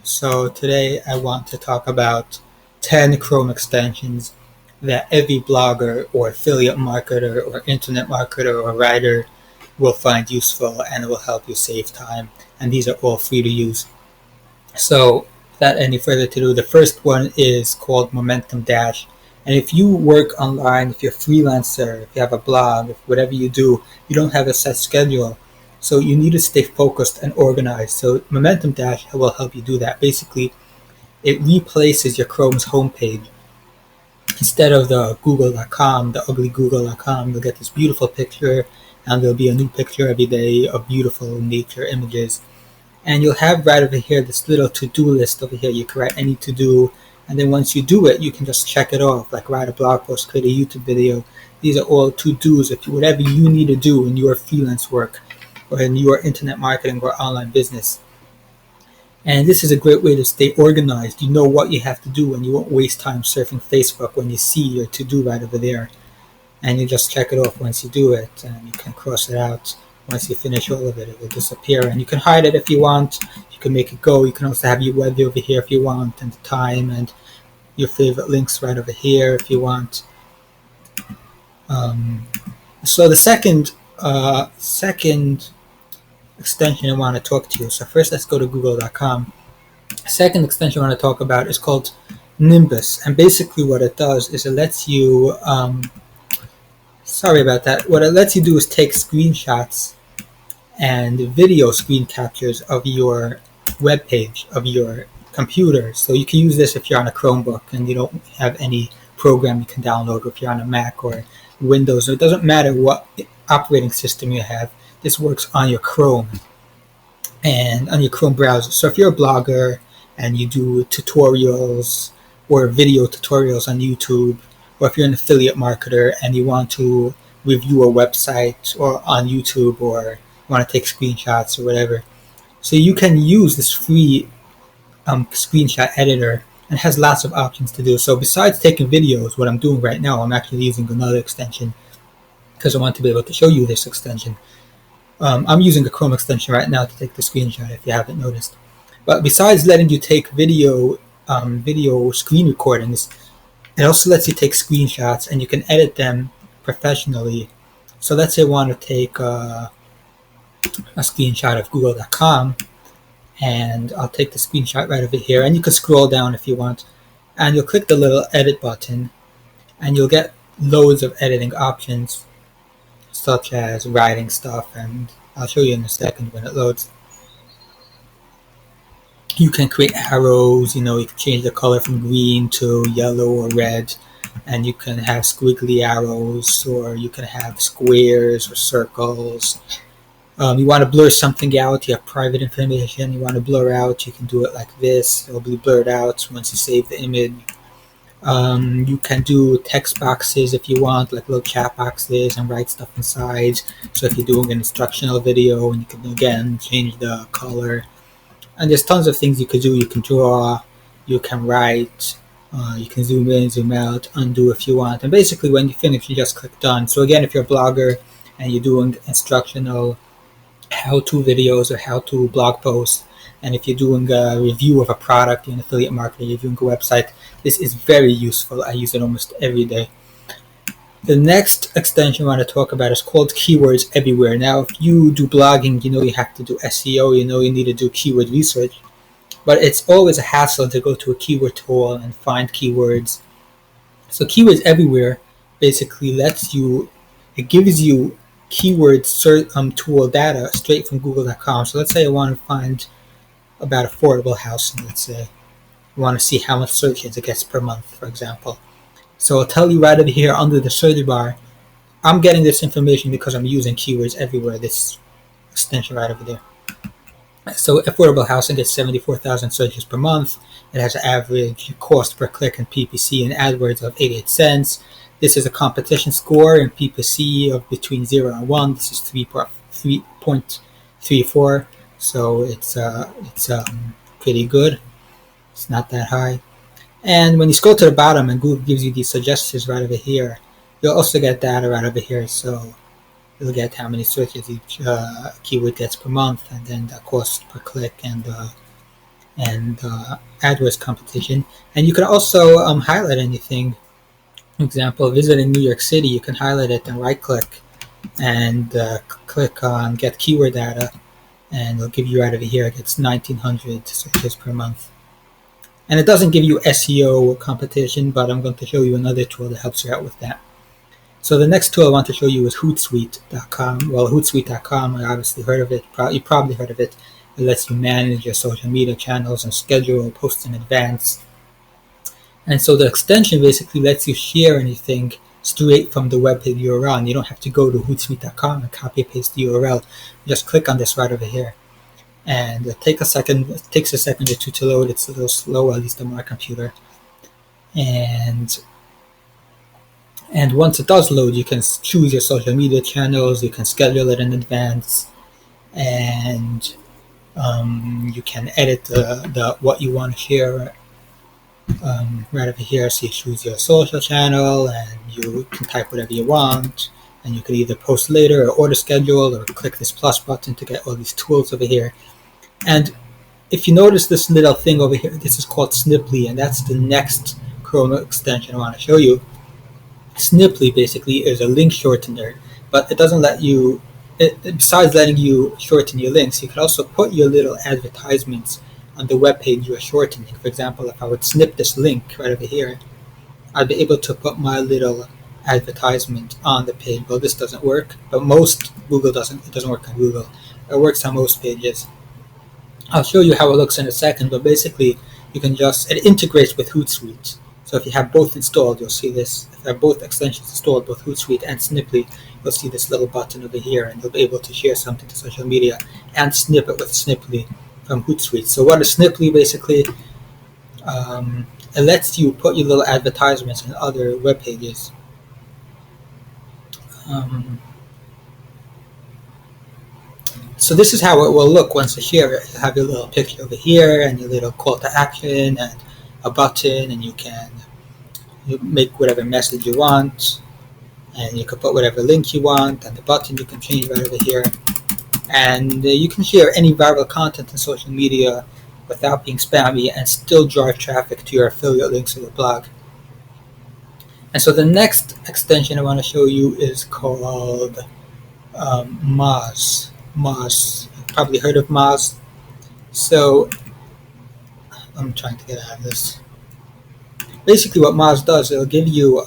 So today I want to talk about 10 Chrome extensions that every blogger or affiliate marketer or internet marketer or writer will find useful and will help you save time. And these are all free to use. So without any further ado, the first one is called Momentum Dash. And if you work online, if you're a freelancer, if you have a blog, if whatever you do, you don't have a set schedule. So you need to stay focused and organized. So Momentum Dash will help you do that. Basically, it replaces your Chrome's homepage. Instead of the google.com, the ugly google.com, you'll get this beautiful picture, and there'll be a new picture every day of beautiful nature images. And you'll have right over here this little to-do list over here. You can write any to-do, and then once you do it, you can just check it off, like write a blog post, create a YouTube video. These are all to-dos, whatever you need to do in your freelance work or in your internet marketing or online business. And this is a great way to stay organized. You know what you have to do, and you won't waste time surfing Facebook when you see your to-do right over there. And you just check it off once you do it, and you can cross it out. Once you finish all of it, it will disappear, and you can hide it if you want. You can make it go. You can also have your web over here if you want, and the time and your favorite links right over here if you want. So the second extension I want to talk to you. So first, let's go to google.com. The second extension I want to talk about is called Nimbus, and basically what it does is it lets you sorry about that. What it lets you do is take screenshots and video screen captures of your web page, of your computer. So you can use this if you're on a Chromebook and you don't have any program you can download, or if you're on a Mac or Windows. It doesn't matter what operating system you have. This works on your Chrome and on your Chrome browser. So if you're a blogger and you do tutorials or video tutorials on YouTube, or if you're an affiliate marketer and you want to review a website or on YouTube, or you want to take screenshots or whatever. So you can use this free screenshot editor, and it has lots of options to do. So besides taking videos, what I'm doing right now, I'm actually using another extension because I want to be able to show you this extension. I'm using a Chrome extension right now to take the screenshot if you haven't noticed. But besides letting you take video screen recordings, it also lets you take screenshots, and you can edit them professionally. So let's say I want to take a screenshot of google.com, and I'll take the screenshot right over here, and you can scroll down if you want, and you'll click the little edit button, and you'll get loads of editing options, such as writing stuff, and I'll show you in a second when it loads. You can create arrows, you can change the color from green to yellow or red, and you can have squiggly arrows, or you can have squares or circles. You want to blur something out, you have private information you want to blur out, you can do it like this. It'll be blurred out once you save the image. You can do text boxes if you want, like little chat boxes, and write stuff inside. So if you're doing an instructional video, and you can again change the color. And there's tons of things you could do. You can draw, you can write, you can zoom in, zoom out, undo if you want. And basically when you finish, you just click done. So again, if you're a blogger and you're doing instructional how-to videos or how-to blog posts, and if you're doing a review of a product, you're an affiliate marketer, you're doing a website, this is very useful. I use it almost every day. The next extension I want to talk about is called Keywords Everywhere. Now, if you do blogging, you have to do SEO, you need to do keyword research, but it's always a hassle to go to a keyword tool and find keywords. So Keywords Everywhere basically it gives you keyword search tool data straight from google.com. So let's say I want to find about affordable housing. Let's say I want to see how much searches it gets per month, for example. So I'll tell you right over here under the search bar. I'm getting this information because I'm using Keywords Everywhere, this extension right over there. So affordable housing gets 74,000 searches per month. It has an average cost per click in PPC and AdWords of 88 cents. This is a competition score in PPC of between 0 and 1. This is 3.34, so it's pretty good. It's not that high. And when you scroll to the bottom and Google gives you these suggestions right over here, you'll also get data right over here. So you'll get how many searches each keyword gets per month, and then the cost per click and and AdWords competition. And you can also highlight anything. For example, visiting New York City, you can highlight it and right-click and click on Get Keyword Data, and it'll give you right over here. It gets 1,900 searches per month. And it doesn't give you SEO competition, but I'm going to show you another tool that helps you out with that. So the next tool I want to show you is Hootsuite.com. Well, Hootsuite.com, I obviously heard of it. You probably heard of it. It lets you manage your social media channels and schedule posts in advance. And so the extension basically lets you share anything straight from the webpage you're on. You don't have to go to Hootsuite.com and copy and paste the URL. Just click on this right over here. And it takes a second or two to load. It's a little slow, at least on my computer. And once it does load, you can choose your social media channels. You can schedule it in advance, and you can edit the what you want to share right over here. So you choose your social channel, and you can type whatever you want. And you can either post later or auto schedule, or click this plus button to get all these tools over here. And if you notice this little thing over here, this is called Sniply, and that's the next Chrome extension I want to show you. Sniply basically is a link shortener, but it doesn't let you, besides letting you shorten your links, you can also put your little advertisements on the web page you're shortening. For example, if I would snip this link right over here, I'd be able to put my little advertisement on the page. Well, this doesn't work, but it doesn't work on Google. It works on most pages. I'll show you how it looks in a second, but basically it integrates with Hootsuite. So if you have both installed, you'll see this. If you have both extensions installed, both Hootsuite and Sniply, you'll see this little button over here, and you'll be able to share something to social media and snip it with Sniply from Hootsuite. So what is Sniply basically? It lets you put your little advertisements on other web pages. So this is how it will look once you share it. You have your little picture over here and your little call to action and a button, and you make whatever message you want, and you can put whatever link you want, and the button you can change right over here. And you can share any viral content in social media without being spammy and still drive traffic to your affiliate links or your blog. And so the next extension I want to show you is called Moz. You've probably heard of Moz. So I'm trying to get out of this. Basically what Moz does, it'll give you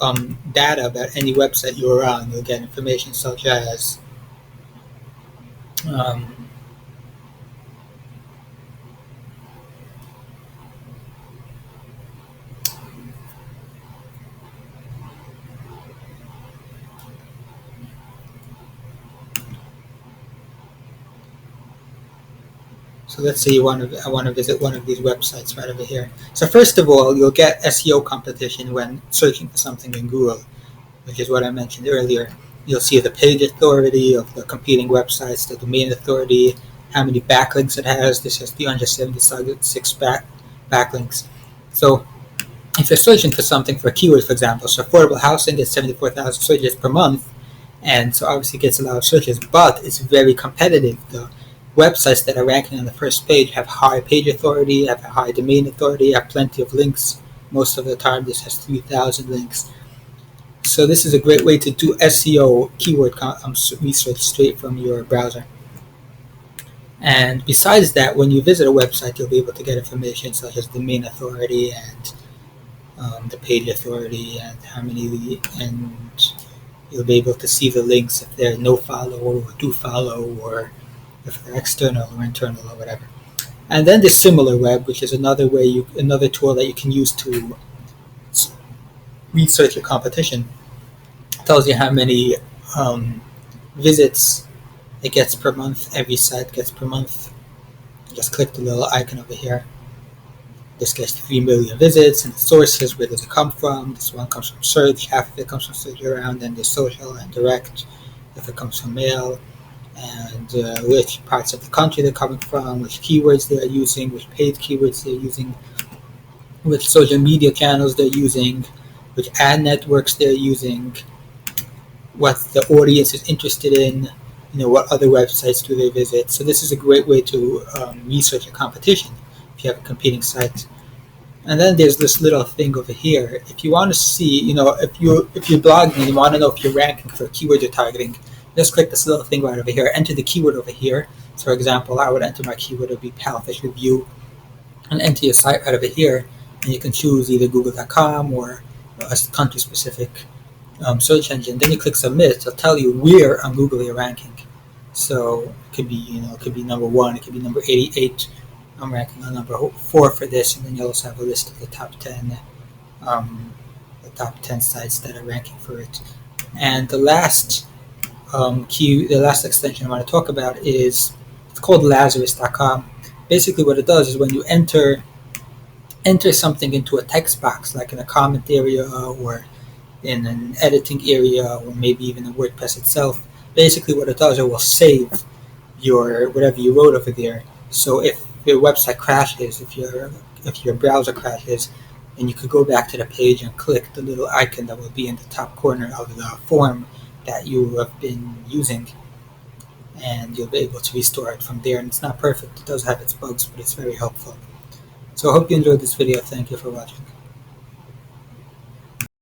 data about any website you're on. You'll get information such as so let's say I want to visit one of these websites right over here. So first of all, you'll get SEO competition when searching for something in Google, which is what I mentioned earlier. You'll see the page authority of the competing websites, the domain authority, how many backlinks it has. This has 376 backlinks. So if you're searching for something for a keyword, for example, so affordable housing gets 74,000 searches per month, and so obviously it gets a lot of searches, but it's very competitive. The websites that are ranking on the first page have high page authority, have a high domain authority, have plenty of links. Most of the time this has 3,000 links. So this is a great way to do SEO keyword research straight from your browser. And besides that, when you visit a website, you'll be able to get information such as domain authority and the page authority and how many, and you'll be able to see the links if they're no follow or do follow, or if they're external or internal or whatever. And then the SimilarWeb, which is another tool that you can use to research your competition. It tells you how many visits it gets per month, every site gets per month. Just click the little icon over here. This gets 3 million visits, and the sources, where does it come from? This one comes from search, half of it comes from search around, and there's social and direct, if it comes from mail, and which parts of the country they're coming from, which keywords they're using, which paid keywords they're using, which social media channels they're using, which ad networks they're using, what the audience is interested in, what other websites do they visit. So this is a great way to research a competition. if you have a competing site. And then there's this little thing over here. If you want to see, if you're blogging and you want to know if you're ranking for keywords you're targeting, just click this little thing right over here. Enter the keyword over here. So, for example, I would enter my keyword would be Palafish Review, and enter your site right over here. And you can choose either Google.com or a country-specific search engine. Then you click Submit. It'll tell you where on Google you're ranking. So it could be number 1, it could be number 88. I'm ranking on number 4 for this, and then you also have a list of the top 10 sites that are ranking for it. And the last extension I want to talk about it's called Lazarus.com. Basically, what it does is when you enter something into a text box, like in a comment area or in an editing area, or maybe even in WordPress itself. Basically, what it does, it will save your whatever you wrote over there. So if your website crashes, if your browser crashes, then you could go back to the page and click the little icon that will be in the top corner of the form that you have been using, and you'll be able to restore it from there. And it's not perfect; it does have its bugs, but it's very helpful. So I hope you enjoyed this video. Thank you for watching.